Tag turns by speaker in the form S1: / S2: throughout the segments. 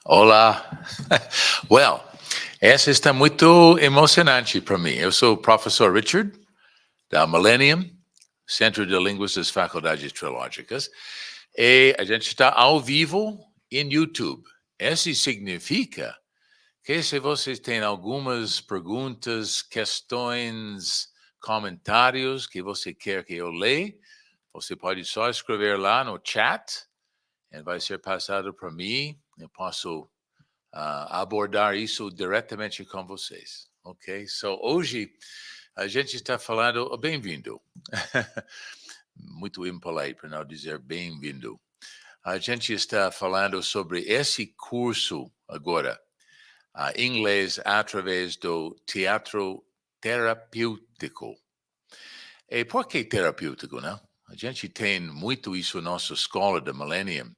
S1: Olá. Well, essa está muito emocionante para mim. Eu sou o professor Richard, da Millennium, Centro de Línguas das Faculdades Trilógicas, e a gente está ao vivo em YouTube. Isso significa que se vocês têm algumas perguntas, questões, comentários que você quer que eu leia, você pode só escrever lá no chat e vai ser passado para mim. Eu posso abordar isso diretamente com vocês, ok? So, hoje a gente está falando, bem-vindo, muito impolite para não dizer bem-vindo. A gente está falando sobre esse curso agora, inglês através do teatro terapêutico. E por que terapêutico, né? A gente tem muito isso na nossa escola da Millennium.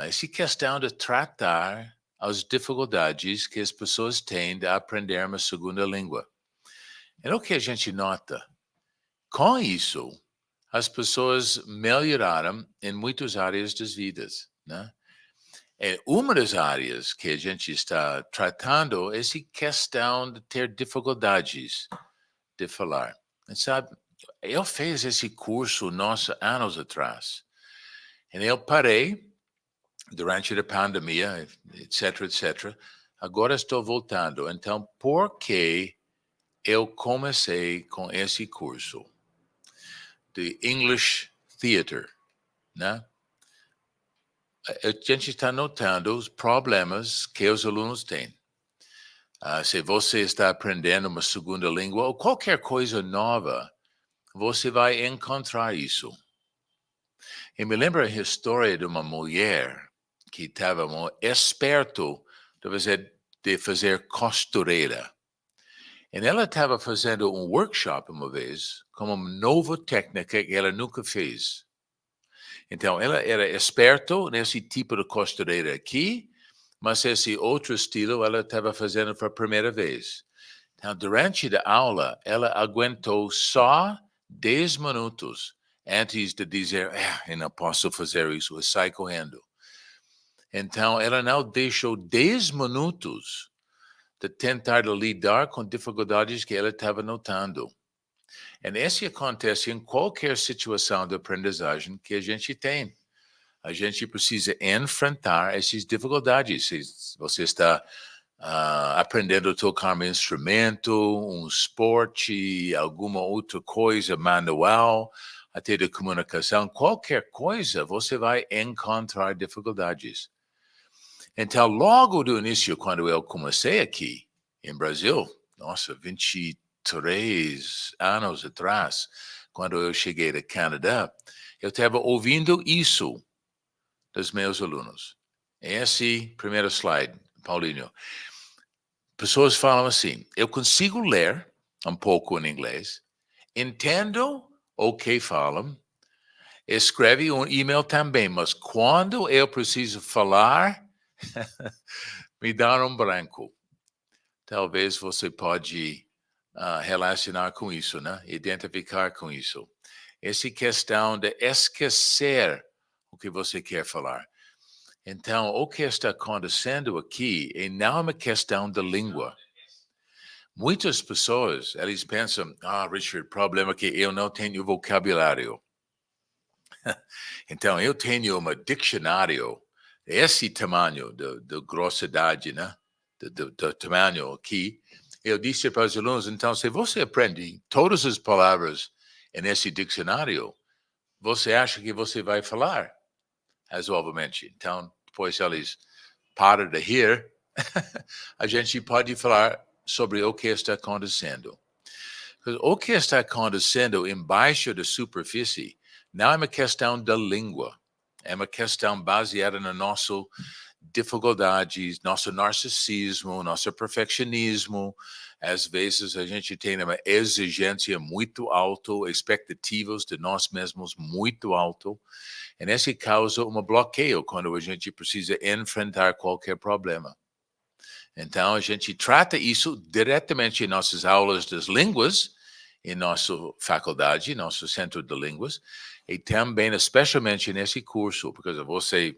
S1: Essa questão de tratar as dificuldades que as pessoas têm de aprender uma segunda língua. É o que a gente nota. Com isso, as pessoas melhoraram em muitas áreas das vidas, né? É uma das áreas que a gente está tratando é essa questão de ter dificuldades de falar. E sabe, eu fiz esse curso anos atrás. E eu parei durante a pandemia, etc, etc. Agora estou voltando. Então, por que eu comecei com esse curso de English Theater, né? A gente está notando os problemas que os alunos têm. Se você está aprendendo uma segunda língua ou qualquer coisa nova, você vai encontrar isso. E me lembra a história de uma mulher que estava esperto de fazer costureira. E ela estava fazendo um workshop uma vez com uma nova técnica que ela nunca fez. Então, ela era esperto nesse tipo de costureira aqui, mas esse outro estilo ela estava fazendo pela primeira vez. Então, durante a aula, ela aguentou só 10 minutos antes de dizer, eu não posso fazer isso, eu saio correndo. Então, ela não deixou 10 minutos de tentar lidar com dificuldades que ela estava notando. E isso acontece em qualquer situação de aprendizagem que a gente tem. A gente precisa enfrentar essas dificuldades. Se você está aprendendo a tocar um instrumento, um esporte, alguma outra coisa, manual, até de comunicação, qualquer coisa, você vai encontrar dificuldades. Então, logo do início, quando eu comecei aqui em Brasil, nossa, 23 anos atrás, quando eu cheguei do Canadá, eu estava ouvindo isso dos meus alunos. Esse primeiro slide, Paulinho. Pessoas falam assim, eu consigo ler um pouco em inglês, entendo o que falam, escreve um e-mail também, mas quando eu preciso falar, me dá um branco. Talvez você pode relacionar com isso, né? Identificar com isso. Essa questão de esquecer o que você quer falar. Então, o que está acontecendo aqui é não uma questão de língua. Muitas pessoas, eles pensam, Richard, problema é que eu não tenho vocabulário. Então, eu tenho um dicionário desse tamanho, de grossidade, né? Do tamanho aqui. Eu disse para os alunos, então, se você aprende todas as palavras nesse dicionário, você acha que você vai falar razoavelmente. Então, depois eles param de rir, a gente pode falar sobre o que está acontecendo. O que está acontecendo embaixo da superfície não é uma questão da língua, é uma questão baseada na nossa dificuldades, nosso narcisismo, nosso perfeccionismo. Às vezes a gente tem uma exigência muito alta, expectativas de nós mesmos muito alto. E nesse causa um bloqueio quando a gente precisa enfrentar qualquer problema. Então, a gente trata isso diretamente em nossas aulas das línguas, em nossa faculdade, nosso centro de línguas, e também, especialmente nesse curso, porque você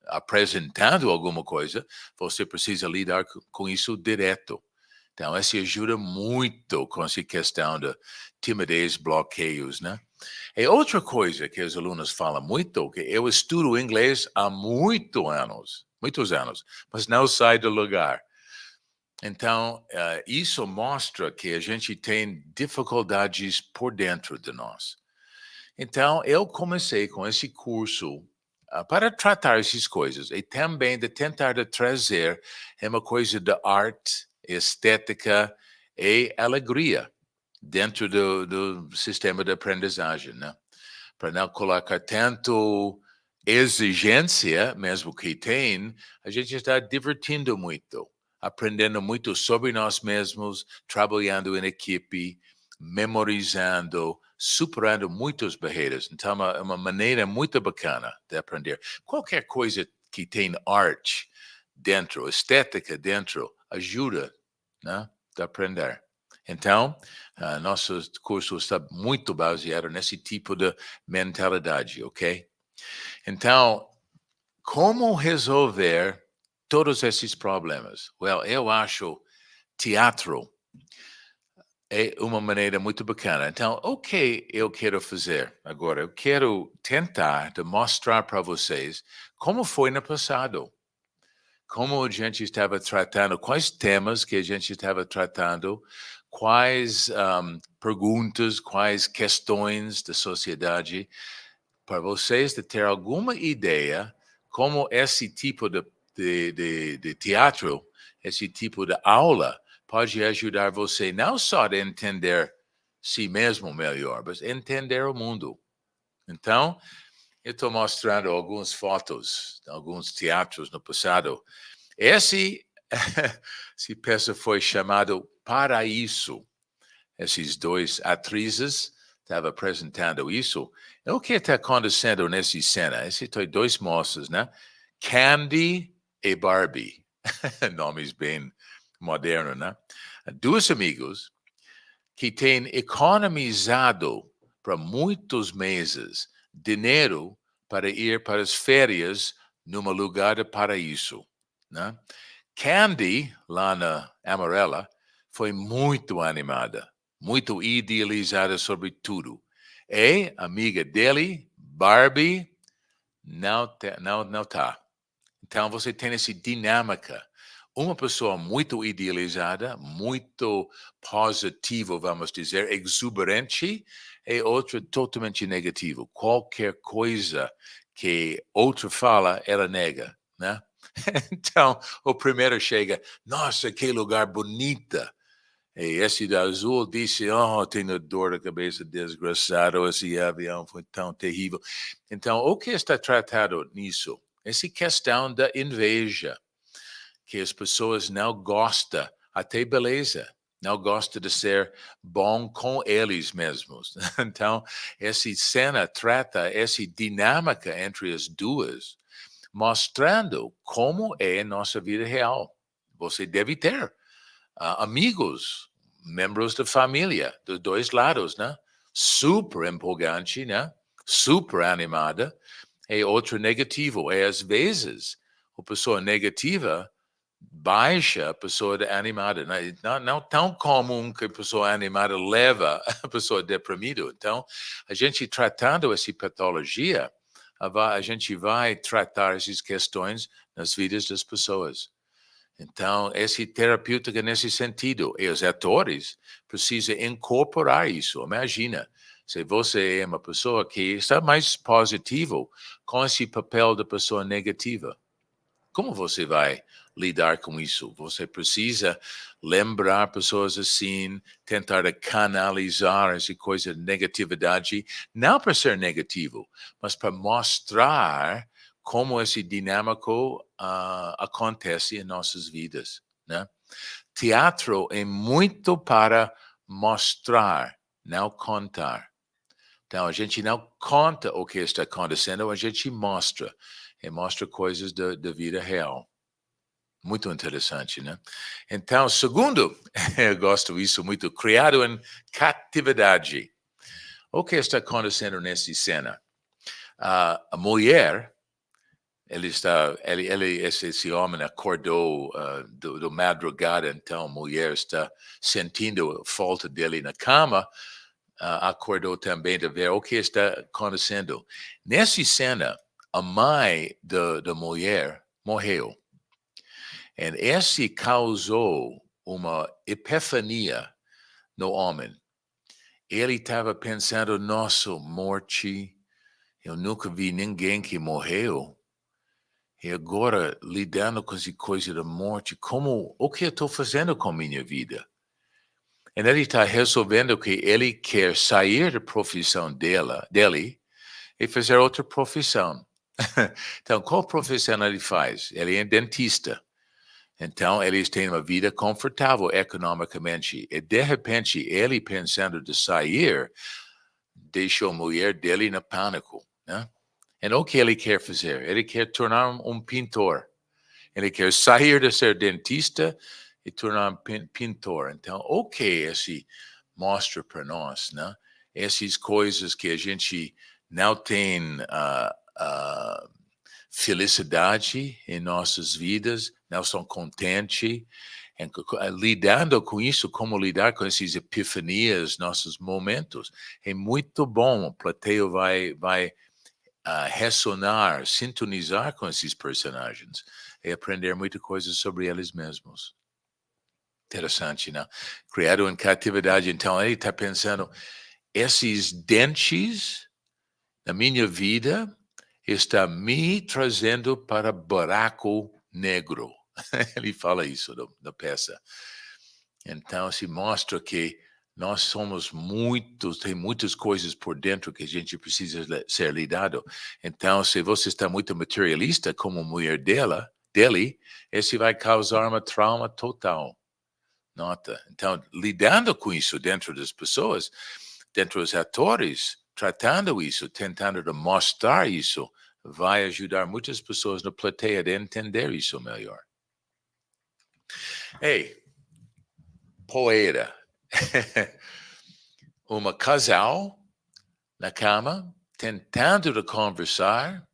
S1: apresentando alguma coisa, você precisa lidar com isso direto. Então, isso ajuda muito com essa questão da timidez, bloqueios, né? E outra coisa que os alunos falam muito, que eu estudo inglês há muitos anos, mas não saio do lugar. Então, isso mostra que a gente tem dificuldades por dentro de nós. Então, eu comecei com esse curso para tratar essas coisas e também de tentar de trazer uma coisa de arte, estética e alegria dentro do sistema de aprendizagem, né? Para não colocar tanto exigência, mesmo que tem, a gente está divertindo muito, aprendendo muito sobre nós mesmos, trabalhando em equipe, memorizando, superando muitas barreiras. Então, é uma maneira muito bacana de aprender. Qualquer coisa que tem arte dentro, estética dentro, ajuda, né, a aprender. Então, nosso curso está muito baseado nesse tipo de mentalidade, ok? Então, como resolver todos esses problemas? Well, eu acho teatro é uma maneira muito bacana. Então, o que eu quero fazer agora? Eu quero tentar demonstrar para vocês como foi no passado. Como a gente estava tratando, quais temas que a gente estava tratando, quais perguntas, quais questões da sociedade, para vocês de ter alguma ideia como esse tipo de teatro, esse tipo de aula pode ajudar você não só a entender si mesmo melhor, mas entender o mundo. Então, eu estou mostrando algumas fotos de alguns teatros no passado. Essa peça foi chamado Paraíso. Esses dois atrizes estavam apresentando isso. O que está acontecendo nessa cena? Esses dois moços, né? Candy e Barbie. Nomes bem modernos, né? Dois amigos que têm economizado para muitos meses dinheiro para ir para as férias num lugar de paraíso, né? Candy, lá na Amarela, foi muito animada, muito idealizada sobre tudo. E a amiga dele, Barbie, não tá. Então você tem essa dinâmica. Uma pessoa muito idealizada, muito positiva, vamos dizer, exuberante, e outra totalmente negativa. Qualquer coisa que outra fala, ela nega, né? Então, o primeiro chega, nossa, que lugar bonita. E esse da azul disse, oh, tenho dor da cabeça, desgraçado, esse avião foi tão terrível. Então, o que está tratado nisso? Essa questão da inveja, que as pessoas não gostam, até beleza, não gostam de ser bom com eles mesmos. Então, essa cena trata essa dinâmica entre as duas, mostrando como é nossa vida real. Você deve ter amigos, membros da família, dos dois lados, né? Super empolgante, né? Super animada. E outro negativo. E às vezes, a pessoa negativa baixa a pessoa animada. Né? Não tão comum que a pessoa animada leva a pessoa deprimida. Então, a gente tratando essa patologia, a gente vai tratar essas questões nas vidas das pessoas. Então, esse terapêutica nesse sentido. E os atores precisam incorporar isso. Imagina, se você é uma pessoa que está mais positivo com esse papel da pessoa negativa, como você vai lidar com isso? Você precisa lembrar pessoas assim, tentar canalizar essa coisa de negatividade, não para ser negativo, mas para mostrar como esse dinâmico acontece em nossas vidas, né? Teatro é muito para mostrar, não contar. Então, a gente não conta o que está acontecendo, a gente mostra. E mostra coisas da vida real. Muito interessante, né? Então, segundo, eu gosto disso muito, criado em catividade. O que está acontecendo nessa cena? A mulher esse homem acordou do madrugada, então a mulher está sentindo falta dele na cama, acordou também de ver o que está acontecendo. Nessa cena, a mãe da mulher morreu. E esse causou uma epifania no homem. Ele estava pensando, nossa, morte, eu nunca vi ninguém que morreu. E agora, lidando com essa coisa da morte, o que eu estou fazendo com minha vida? E ele está resolvendo que ele quer sair da profissão dele e fazer outra profissão. Então, qual profissão ele faz? Ele é dentista. Então, eles têm uma vida confortável economicamente. E, de repente, ele pensando de sair, deixou a mulher dele no pânico, né? E o que ele quer fazer? Ele quer tornar um pintor. Ele quer sair de ser dentista e tornar um pintor. Então, o que esse mostra para nós, né? Essas coisas que a gente não tem felicidade em nossas vidas, não são contentes, lidando com isso, como lidar com essas epifanias, nossos momentos, é muito bom. O plateia vai ressonar, sintonizar com esses personagens e aprender muita coisa sobre eles mesmos. Interessante, né? Criado em catividade, então ele está pensando, esses dentes na minha vida está me trazendo para buraco negro. Ele fala isso na peça. Então, se mostra que nós somos tem muitas coisas por dentro que a gente precisa ser lidado. Então, se você está muito materialista como mulher dele, esse vai causar uma trauma total. Nota. Então, lidando com isso dentro das pessoas, dentro dos atores, tratando isso, tentando mostrar isso, vai ajudar muitas pessoas na plateia a entender isso melhor. Ei, poeira. Uma casal na cama, tentando conversar,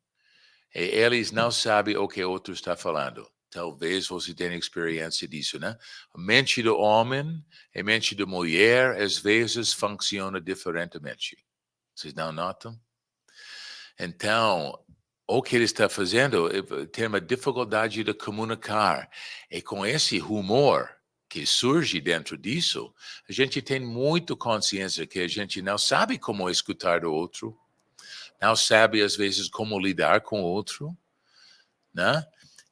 S1: e eles não sabem o que o outro está falando. Talvez você tenha experiência disso, né? A mente do homem e a mente da mulher, às vezes, funciona diferentemente. Vocês não notam? Então, o que ele está fazendo é ter uma dificuldade de comunicar. E com esse rumor que surge dentro disso, a gente tem muito consciência que a gente não sabe como escutar o outro, não sabe, às vezes, como lidar com o outro, né?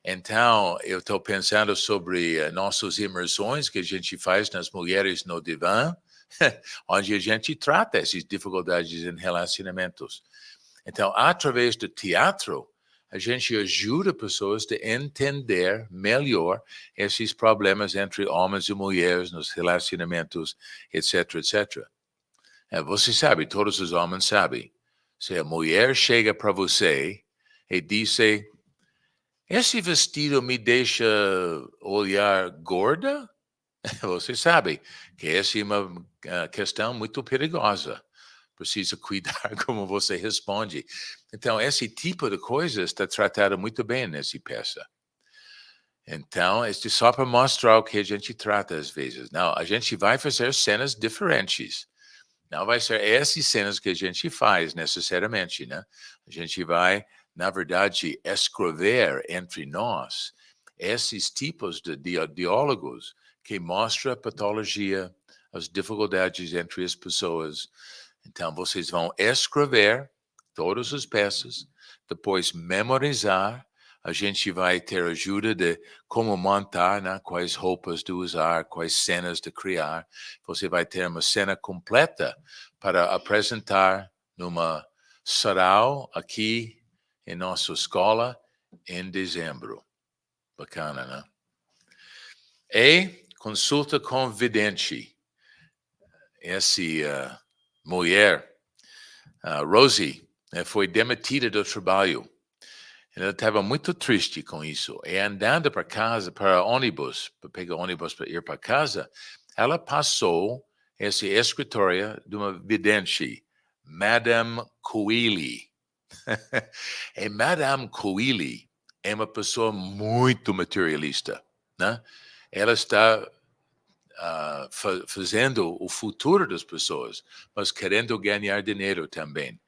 S1: Então, eu estou pensando sobre nossas imersões que a gente faz nas mulheres no divã, onde a gente trata essas dificuldades em relacionamentos. Então, através do teatro, a gente ajuda pessoas a entender melhor esses problemas entre homens e mulheres nos relacionamentos, etc, etc. Você sabe, todos os homens sabem. Se a mulher chega para você e diz, esse vestido me deixa olhar gorda? Você sabe que essa é uma questão muito perigosa. Precisa cuidar como você responde. Então, esse tipo de coisa está tratado muito bem nessa peça. Então, este é só para mostrar o que a gente trata às vezes. Não, a gente vai fazer cenas diferentes. Não vai ser essas cenas que a gente faz necessariamente, né? A gente vai, na verdade, escrever entre nós esses tipos de diálogos que mostram a patologia, as dificuldades entre as pessoas. Então, vocês vão escrever todas as peças, depois memorizar. A gente vai ter ajuda de como montar, né? Quais roupas de usar, quais cenas de criar. Você vai ter uma cena completa para apresentar numa sarau aqui em nossa escola em dezembro. Bacana, né? E consulta com vidente. Essa mulher, Rosie, foi demitida do trabalho. Ela estava muito triste com isso. E andando para casa, para ônibus, para pegar ônibus para ir para casa, ela passou essa escritória de uma vidente, Madame Coeli. E Madame Coeli é uma pessoa muito materialista, né? Ela está fazendo o futuro das pessoas, mas querendo ganhar dinheiro também.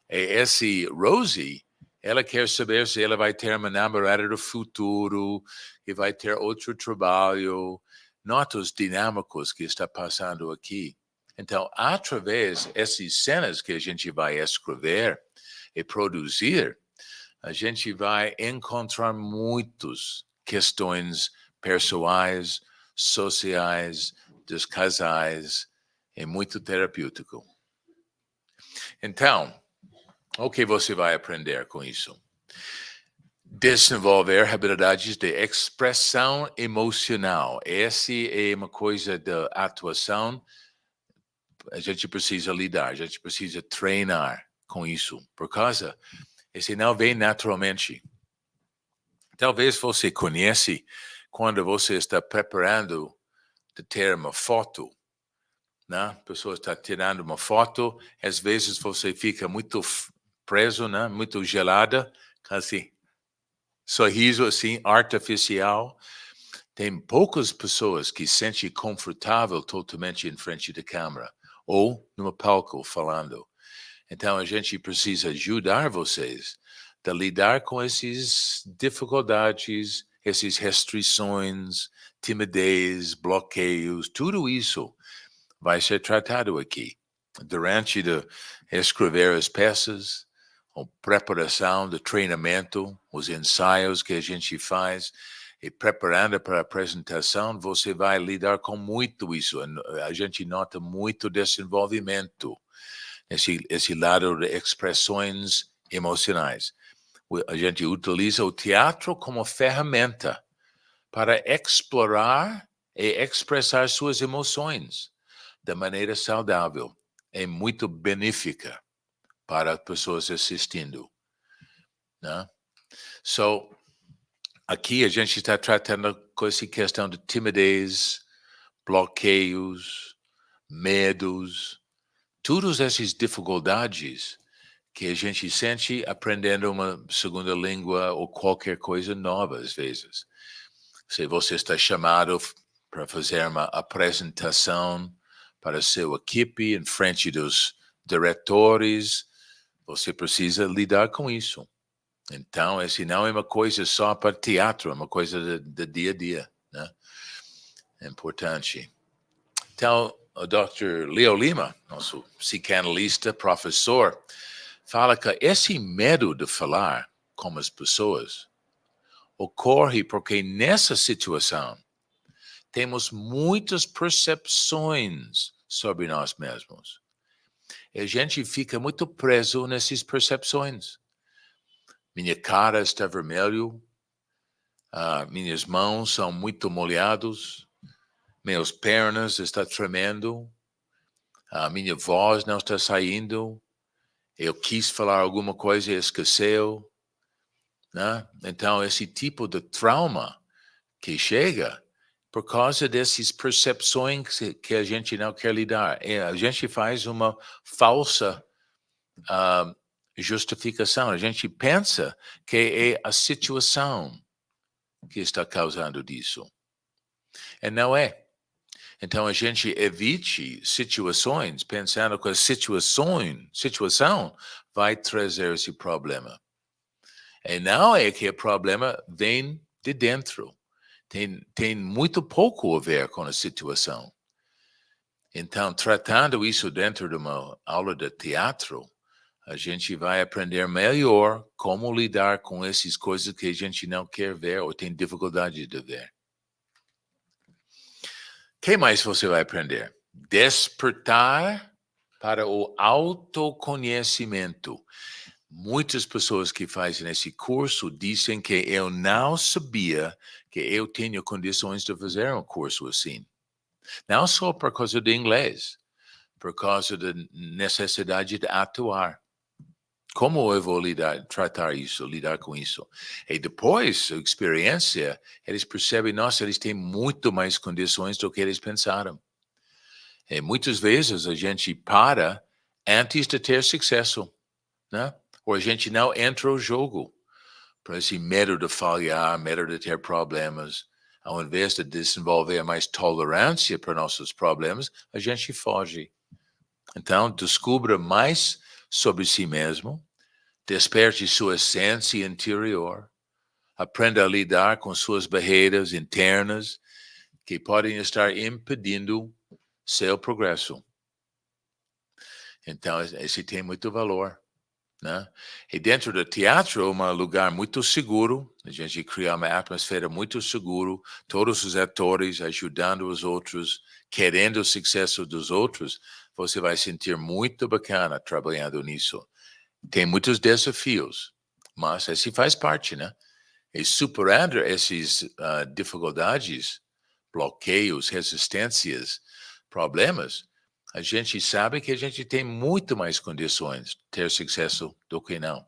S1: E esse Rosie, ela quer saber se ela vai ter uma namorada do futuro e vai ter outro trabalho. Nota os dinâmicos que está passando aqui. Então, através dessas cenas que a gente vai escrever e produzir, a gente vai encontrar muitas questões pessoais, sociais, dos casais, é muito terapêutico. Então, o que você vai aprender com isso? Desenvolver habilidades de expressão emocional. Essa é uma coisa da atuação. A gente precisa lidar, a gente precisa treinar com isso, por causa esse não vem naturalmente. Talvez você conhece quando você está preparando de ter uma foto, né? A pessoa está tirando uma foto, às vezes você fica muito preso, né? Muito gelada, assim, sorriso assim, artificial. Tem poucas pessoas que se sentem confortável totalmente em frente da câmera ou numa palco falando. Então, a gente precisa ajudar vocês a lidar com essas dificuldades, essas restrições, timidez, bloqueios, tudo isso vai ser tratado aqui. Durante escrever as peças, a preparação do treinamento, os ensaios que a gente faz, e preparando para a apresentação, você vai lidar com muito isso. A gente nota muito desenvolvimento. Esse lado de expressões emocionais. A gente utiliza o teatro como ferramenta para explorar e expressar suas emoções de maneira saudável. É muito benéfica para as pessoas assistindo, né? So, aqui a gente está tratando com essa questão de timidez, bloqueios, medos, todas essas dificuldades que a gente sente aprendendo uma segunda língua ou qualquer coisa nova, às vezes. Se você está chamado para fazer uma apresentação para sua equipe em frente dos diretores, você precisa lidar com isso. Então, esse não é uma coisa só para teatro, é uma coisa do dia a dia, né? É importante. Então, o Dr. Leo Lima, nosso psicanalista, professor, fala que esse medo de falar com as pessoas ocorre porque nessa situação temos muitas percepções sobre nós mesmos. E a gente fica muito preso nessas percepções. Minha cara está vermelha, minhas mãos são muito molhadas, minhas pernas estão tremendo, a minha voz não está saindo, eu quis falar alguma coisa e esqueceu, né? Então, esse tipo de trauma que chega por causa dessas percepções que a gente não quer lidar. A gente faz uma falsa justificação. A gente pensa que é a situação que está causando disso. E não é. Então, a gente evite situações pensando que a situação vai trazer esse problema. E não é que o problema vem de dentro. Tem muito pouco a ver com a situação. Então, tratando isso dentro de uma aula de teatro, a gente vai aprender melhor como lidar com essas coisas que a gente não quer ver ou tem dificuldade de ver. O que mais você vai aprender? Despertar para o autoconhecimento. Muitas pessoas que fazem esse curso dizem que eu não sabia que eu tenho condições de fazer um curso assim. Não só por causa do inglês, por causa da necessidade de atuar. Como eu vou tratar isso, lidar com isso? E depois, a experiência, eles percebem, nossa, eles têm muito mais condições do que eles pensaram. E muitas vezes a gente para antes de ter sucesso, né? Ou a gente não entra no jogo, para esse medo de falhar, medo de ter problemas. Ao invés de desenvolver mais tolerância para nossos problemas, a gente foge. Então, descubra mais sobre si mesmo, desperte sua essência interior, aprenda a lidar com suas barreiras internas que podem estar impedindo seu progresso. Então, esse tem muito valor, né? E dentro do teatro, é um lugar muito seguro, a gente cria uma atmosfera muito segura, todos os atores ajudando os outros, querendo o sucesso dos outros, você vai sentir muito bacana trabalhando nisso. Tem muitos desafios, mas esse faz parte, né? E superando essas dificuldades, bloqueios, resistências, problemas, a gente sabe que a gente tem muito mais condições de ter sucesso do que não.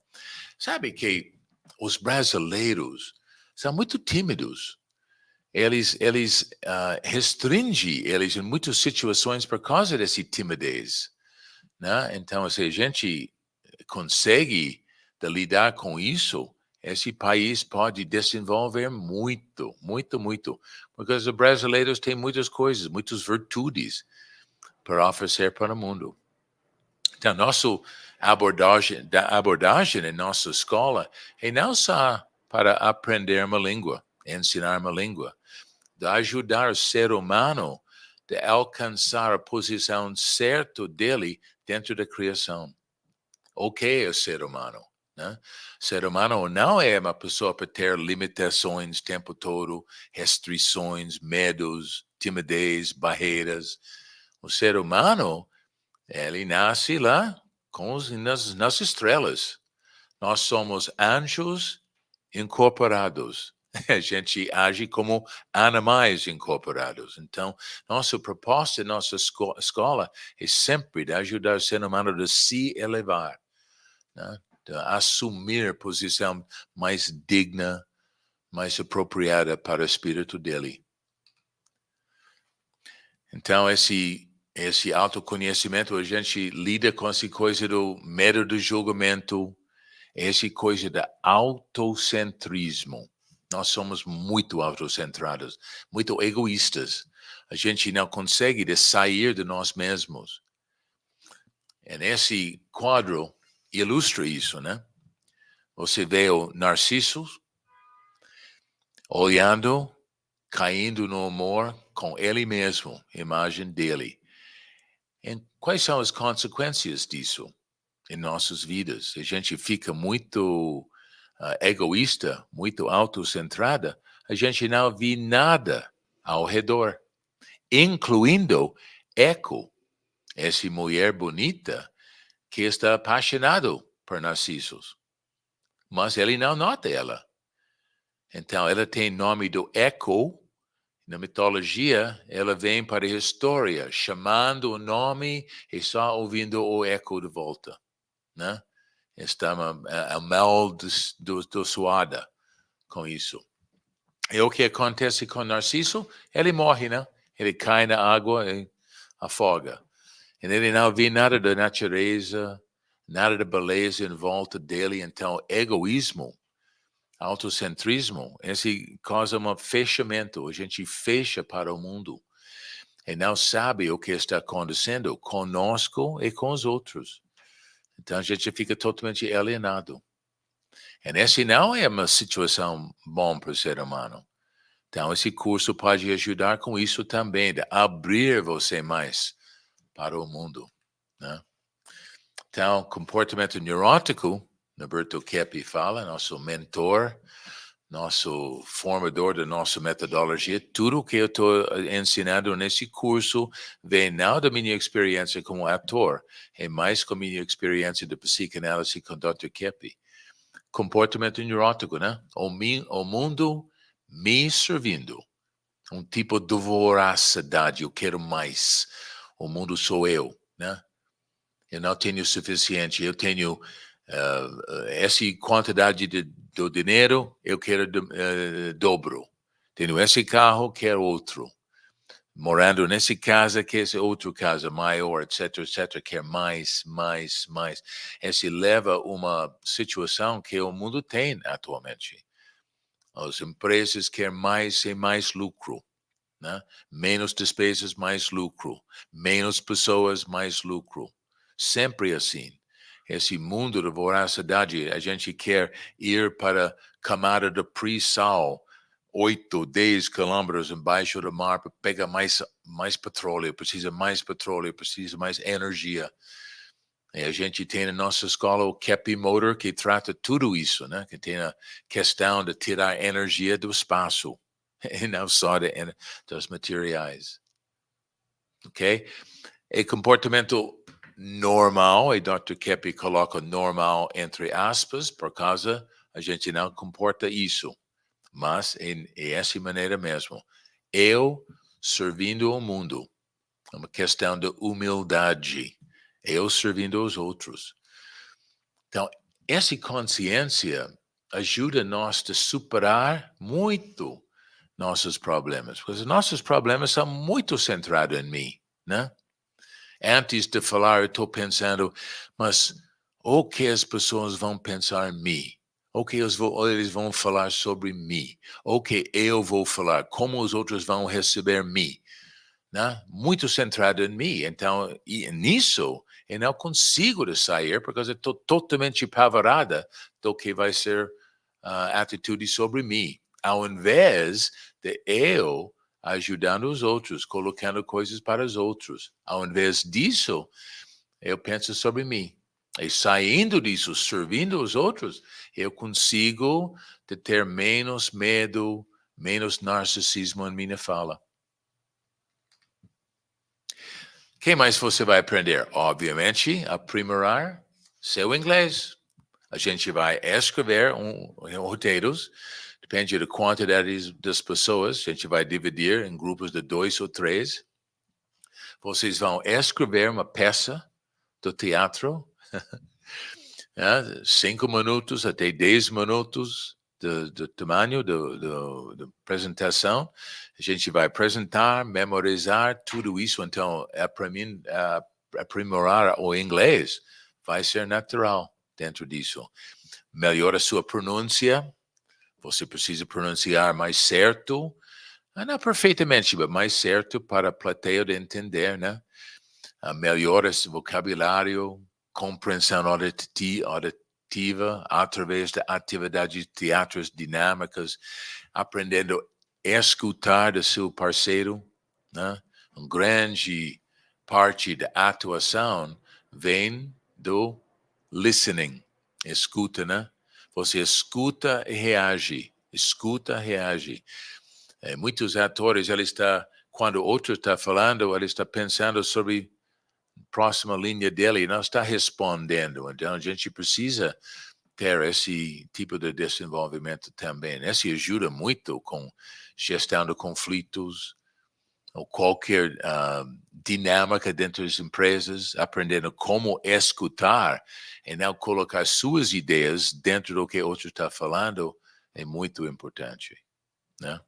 S1: Sabe que os brasileiros são muito tímidos. Eles restringem eles em muitas situações por causa dessa timidez, né? Então, se a gente consegue lidar com isso, esse país pode desenvolver muito, muito, muito. Porque os brasileiros têm muitas coisas, muitas virtudes para oferecer para o mundo. Então, nossa abordagem em nossa escola é não só para aprender uma língua, ensinar uma língua, de ajudar o ser humano a alcançar a posição certa dele dentro da criação. O que é o ser humano? Né? O ser humano não é uma pessoa para ter limitações o tempo todo, restrições, medos, timidez, barreiras. O ser humano, ele nasce lá nas estrelas. Nós somos anjos incorporados. A gente age como animais incorporados. Então, nossa proposta, nossa escola é sempre de ajudar o ser humano a se elevar, né? De assumir posição mais digna, mais apropriada para o espírito dele. Então, esse autoconhecimento, a gente lida com essa coisa do medo do julgamento, essa coisa do autocentrismo. Nós somos muito autocentrados, muito egoístas. A gente não consegue sair de nós mesmos. E nesse quadro ilustra isso, né? Você vê o Narciso olhando, caindo no amor com ele mesmo, imagem dele. E quais são as consequências disso em nossas vidas? A gente fica muito egoísta, muito autocentrada, a gente não vê nada ao redor, incluindo Eco, essa mulher bonita que está apaixonado por Narcisos. Mas ele não nota ela. Então, ela tem nome do Eco. Na mitologia, ela vem para a história, chamando o nome e só ouvindo o eco de volta, né? Está amaldiçoada com isso. E o que acontece com Narciso? Ele morre, né? Ele cai na água e afoga. E ele não vê nada da natureza, nada da beleza em volta dele. Então, egoísmo, autocentrismo, esse causa um fechamento. A gente fecha para o mundo e não sabe o que está acontecendo conosco e com os outros. Então a gente fica totalmente alienado. E essa não é uma situação bom para o ser humano. Então esse curso pode ajudar com isso também, de abrir você mais para o mundo, né? Então, comportamento neurótico, Norberto Keppe fala, nosso mentor, nosso formador da nossa metodologia, tudo que eu estou ensinando nesse curso vem não da minha experiência como ator, é mais com a minha experiência de psicanálise com Dr. Keppe. Comportamento neurótico, né? O mundo me servindo. Um tipo de voracidade, eu quero mais. O mundo sou eu, né? Eu não tenho o suficiente, eu tenho essa quantidade do dinheiro, eu quero dobro. Tenho esse carro, quero outro. morando nessa casa, que essa outra casa maior, etc., quer mais. Esse leva a uma situação que o mundo tem atualmente. As empresas querem mais e mais lucro, né? Menos despesas, mais lucro. Menos pessoas, mais lucro. Sempre assim. Esse mundo da voracidade, a gente quer ir para a camada de pré-sal, 8, 10 quilômetros embaixo do mar para pegar mais petróleo, precisa mais energia. E a gente tem na nossa escola o Kepi Motor, que trata tudo isso, né? Que tem a questão de tirar energia do espaço, e não só dos materiais. Ok? É comportamento normal, e Dr. Kepi coloca normal entre aspas, por causa a gente não comporta isso. Mas é essa maneira mesmo. Eu servindo o mundo. É uma questão de humildade. Eu servindo os outros. Então, essa consciência ajuda nós a superar muito nossos problemas, porque os nossos problemas são muito centrados em mim, né? Antes de falar, eu estou pensando, mas o que as pessoas vão pensar em mim? O que eles vão falar sobre mim? O que eu vou falar? Como os outros vão receber mim? Né? Muito centrado em mim. Então, nisso, eu não consigo sair, porque eu estou totalmente apavorada do que vai ser a atitude sobre mim. Ao invés de eu ajudando os outros, colocando coisas para os outros. Ao invés disso, eu penso sobre mim. E saindo disso, servindo os outros, eu consigo ter menos medo, menos narcisismo em minha fala. O que mais você vai aprender? Obviamente, aprimorar seu inglês. A gente vai escrever roteiros, depende da quantidade das pessoas, a gente vai dividir em grupos de 2 ou 3. Vocês vão escrever uma peça do teatro, 5 minutos até 10 minutos do tamanho da apresentação. A gente vai apresentar, memorizar tudo isso. Então, para mim, aprimorar o inglês vai ser natural dentro disso. Melhora a sua pronúncia. Você precisa pronunciar mais certo. Não perfeitamente, mas mais certo para a plateia de entender, né? Melhora esse vocabulário, compreensão auditiva através de atividades de teatros dinâmicas, aprendendo a escutar do seu parceiro, né? Uma grande parte da atuação vem do listening, escuta, né? Você escuta e reage, escuta, reage. Muitos atores, quando outro está falando, ele está pensando sobre próxima linha dele, não está respondendo. Então, a gente precisa ter esse tipo de desenvolvimento também. Esse ajuda muito com gestão de conflitos, ou qualquer dinâmica dentro das empresas, aprendendo como escutar e não colocar suas ideias dentro do que outro está falando, é muito importante, né?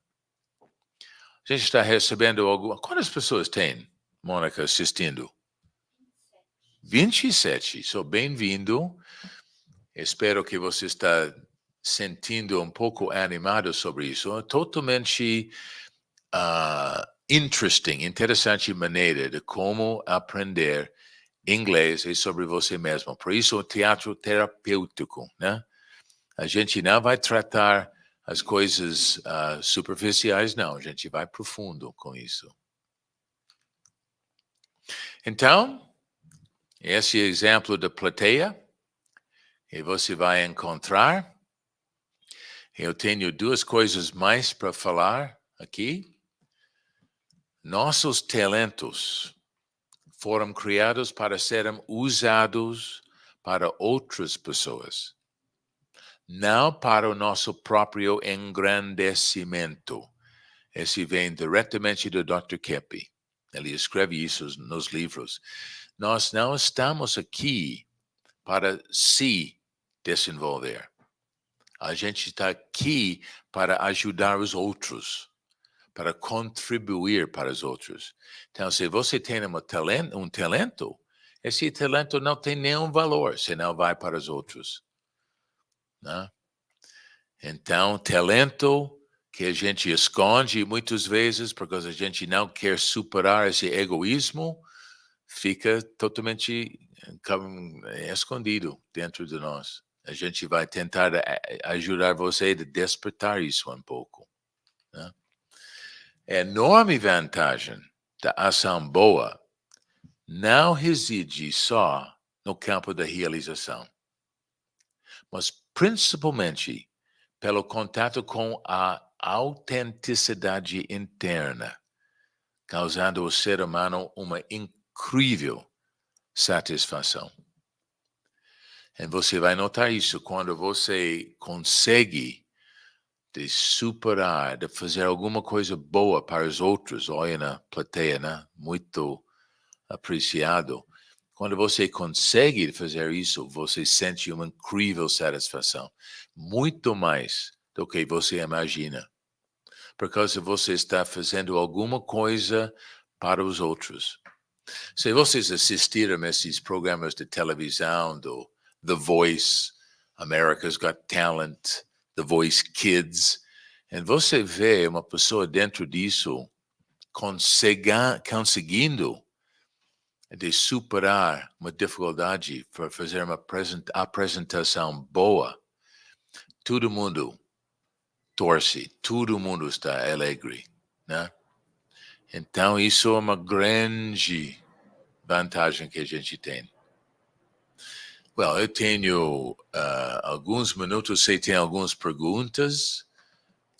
S1: A gente está recebendo quantas pessoas tem, Mônica, assistindo? 27. Sou bem-vindo. Espero que você está sentindo um pouco animado sobre isso. Totalmente interessante maneira de como aprender inglês e sobre você mesmo. Por isso, o teatro terapêutico, né? A gente não vai tratar as coisas superficiais, não. A gente vai profundo com isso. Então, esse é o exemplo da plateia. E você vai encontrar. Eu tenho 2 coisas mais para falar aqui. Nossos talentos foram criados para serem usados para outras pessoas, não para o nosso próprio engrandecimento. Esse vem diretamente do Dr. Kepi. Ele escreve isso nos livros. Nós não estamos aqui para se desenvolver. A gente está aqui para ajudar os outros, para contribuir para os outros. Então, se você tem um talento, esse talento não tem nenhum valor se não vai para os outros, né? Então, talento que a gente esconde muitas vezes porque a gente não quer superar esse egoísmo, fica totalmente escondido dentro de nós. A gente vai tentar ajudar você a despertar isso um pouco, né? A enorme vantagem da ação boa não reside só no campo da realização, mas principalmente pelo contato com a autenticidade interna, causando ao ser humano uma incrível satisfação. E você vai notar isso quando você consegue de superar, de fazer alguma coisa boa para os outros. Olha na plateia, né? Muito apreciado. Quando você consegue fazer isso, você sente uma incrível satisfação. Muito mais do que você imagina. Porque você está fazendo alguma coisa para os outros. Se vocês assistiram a esses programas de televisão do The Voice, America's Got Talent, The Voice Kids, e você vê uma pessoa dentro disso conseguindo de superar uma dificuldade para fazer uma apresentação boa, todo mundo torce, todo mundo está alegre, né? Então, isso é uma grande vantagem que a gente tem. Well, eu tenho alguns minutos, você tem algumas perguntas,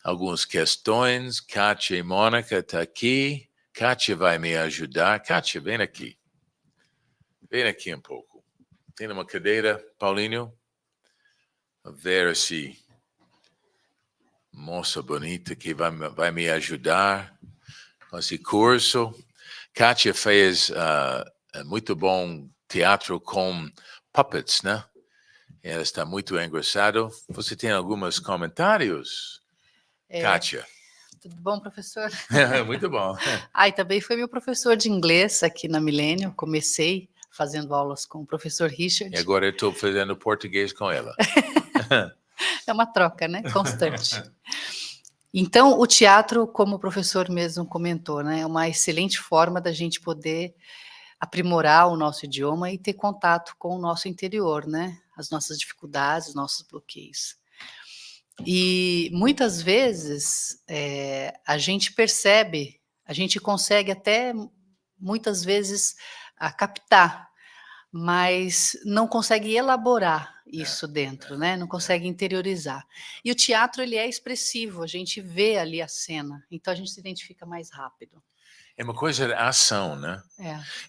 S1: algumas questões. Kátia e Mônica estão aqui. Kátia vai me ajudar. Kátia, vem aqui. Vem aqui um pouco. Tem uma cadeira, Paulinho? A ver esse moça bonita que vai me ajudar com esse curso. Kátia fez muito bom teatro com puppets, né? Ela está muito engraçada. Você tem alguns comentários, Kátia?
S2: Tudo bom, professor?
S1: Muito bom.
S2: E também foi meu professor de inglês aqui na Milênio. Comecei fazendo aulas com o professor Richard.
S1: E agora eu estou fazendo português com ela.
S2: É uma troca, né? Constante. Então, o teatro, como o professor mesmo comentou, né, é uma excelente forma da gente poder aprimorar o nosso idioma e ter contato com o nosso interior, né? As nossas dificuldades, os nossos bloqueios. E muitas vezes a gente percebe, a gente consegue até muitas vezes captar, mas não consegue elaborar isso dentro, né? Não consegue interiorizar. E o teatro, ele é expressivo, a gente vê ali a cena, então a gente se identifica mais rápido.
S1: É uma coisa de ação, né?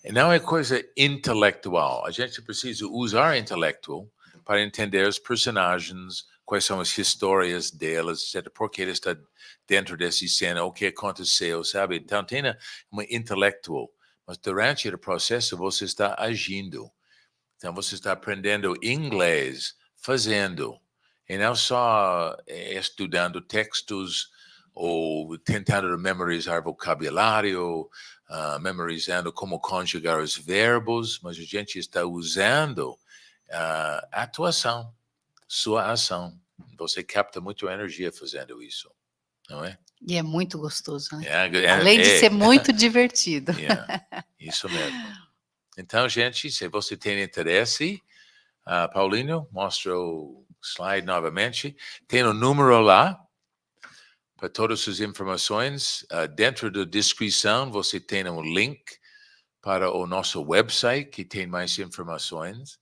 S2: É.
S1: Não é coisa intelectual. A gente precisa usar intelecto para entender os personagens, quais são as histórias delas, etc. Por que ele está dentro dessa cena, o que aconteceu, sabe? Então, tem uma intelectual. Mas durante o processo, você está agindo. Então, você está aprendendo inglês, fazendo. E não só estudando textos ou tentando memorizar vocabulário, memorizando como conjugar os verbos, mas a gente está usando atuação, sua ação. Você capta muito energia fazendo isso, não é?
S2: E é muito gostoso, né? Além de ser muito divertido.
S1: Isso mesmo. Então, gente, se você tem interesse, Paulinho, mostra o slide novamente. Tem um número lá para todas as informações. Dentro da descrição, você tem um link para o nosso website, que tem mais informações.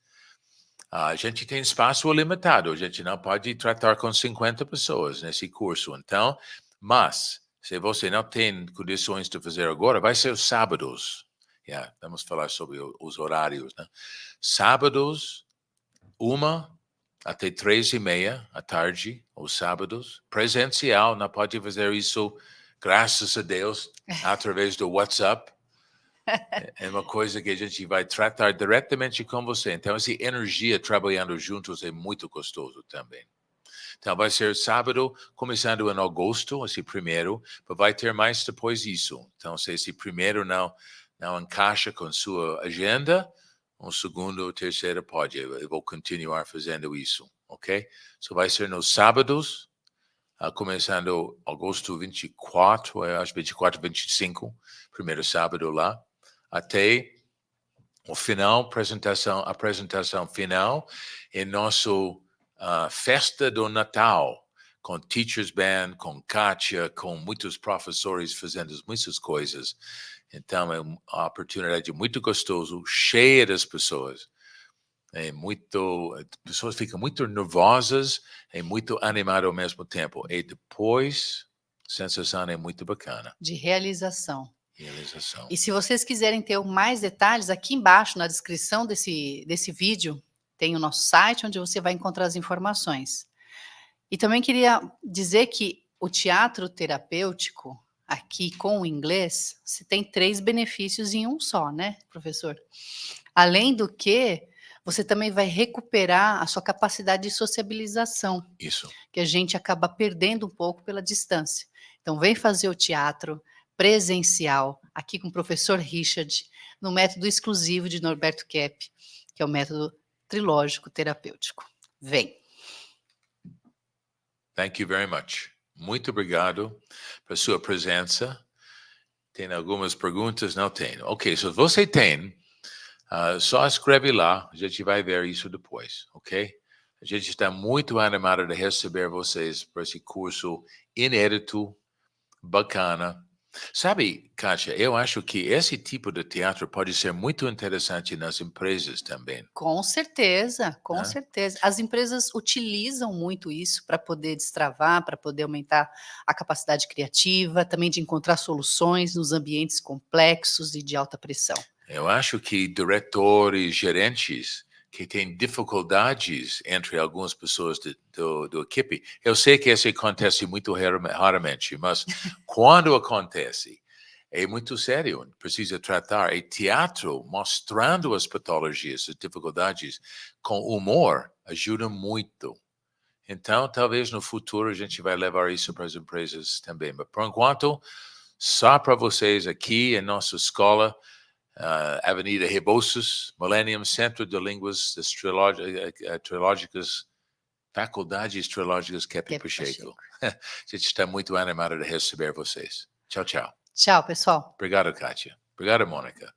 S1: A gente tem espaço limitado, a gente não pode tratar com 50 pessoas nesse curso. Então, mas, se você não tem condições de fazer agora, vai ser os sábados. Vamos falar sobre os horários, né? Sábados, 1 até 3:30 da tarde, os sábados, presencial, não pode fazer isso, graças a Deus, através do WhatsApp. É uma coisa que a gente vai tratar diretamente com você. Então, essa energia trabalhando juntos é muito gostoso também. Então, vai ser sábado, começando em agosto, esse primeiro, mas vai ter mais depois disso. Então, se esse primeiro não encaixa com sua agenda, um segundo ou terceiro pode. Eu vou continuar fazendo isso, ok? So, vai ser nos sábados, começando agosto 24, eu acho 24, 25, primeiro sábado lá, até o final, apresentação final, em nosso festa do Natal, com Teachers Band, com Kátia, com muitos professores fazendo muitas coisas. Então, é uma oportunidade muito gostosa, cheia das pessoas. As pessoas ficam muito nervosas e muito animadas ao mesmo tempo. E depois, a sensação é muito bacana.
S2: De realização.
S1: Realização.
S2: E se vocês quiserem ter mais detalhes, aqui embaixo, na descrição desse vídeo, tem o nosso site, onde você vai encontrar as informações. E também queria dizer que o teatro terapêutico, aqui com o inglês, você tem 3 benefícios em um só, né, professor? Além do que, você também vai recuperar a sua capacidade de sociabilização,
S1: Isso.
S2: que a gente acaba perdendo um pouco pela distância. Então, vem fazer o teatro presencial, aqui com o professor Richard, no método exclusivo de Norberto Kepp, que é o método trilógico terapêutico. Vem!
S1: Thank you very much. Muito obrigado por sua presença. Tem algumas perguntas? Não tenho. Ok, se você tem, só escreve lá, a gente vai ver isso depois, ok? A gente está muito animado de receber vocês para esse curso inédito, bacana. Sabe, Kátia, eu acho que esse tipo de teatro pode ser muito interessante nas empresas também.
S2: Com certeza, com
S1: Né?
S2: certeza. As empresas utilizam muito isso para poder destravar, para poder aumentar a capacidade criativa, também de encontrar soluções nos ambientes complexos e de alta pressão.
S1: Eu acho que diretores, gerentes que têm dificuldades entre algumas pessoas do equipe, eu sei que isso acontece muito raramente, mas quando acontece, é muito sério, precisa tratar. E teatro, mostrando as patologias, as dificuldades, com humor, ajuda muito. Então, talvez no futuro a gente vai levar isso para as empresas também. Mas, por enquanto, só para vocês aqui em nossa escola, Avenida Rebouças, Millennium Centro de Línguas Trilógicas, Faculdades Trilógicas Kepp Pacheco. A gente está muito animado de receber vocês. Tchau, tchau.
S2: Tchau, pessoal.
S1: Obrigado, Kátia. Obrigado, Mônica.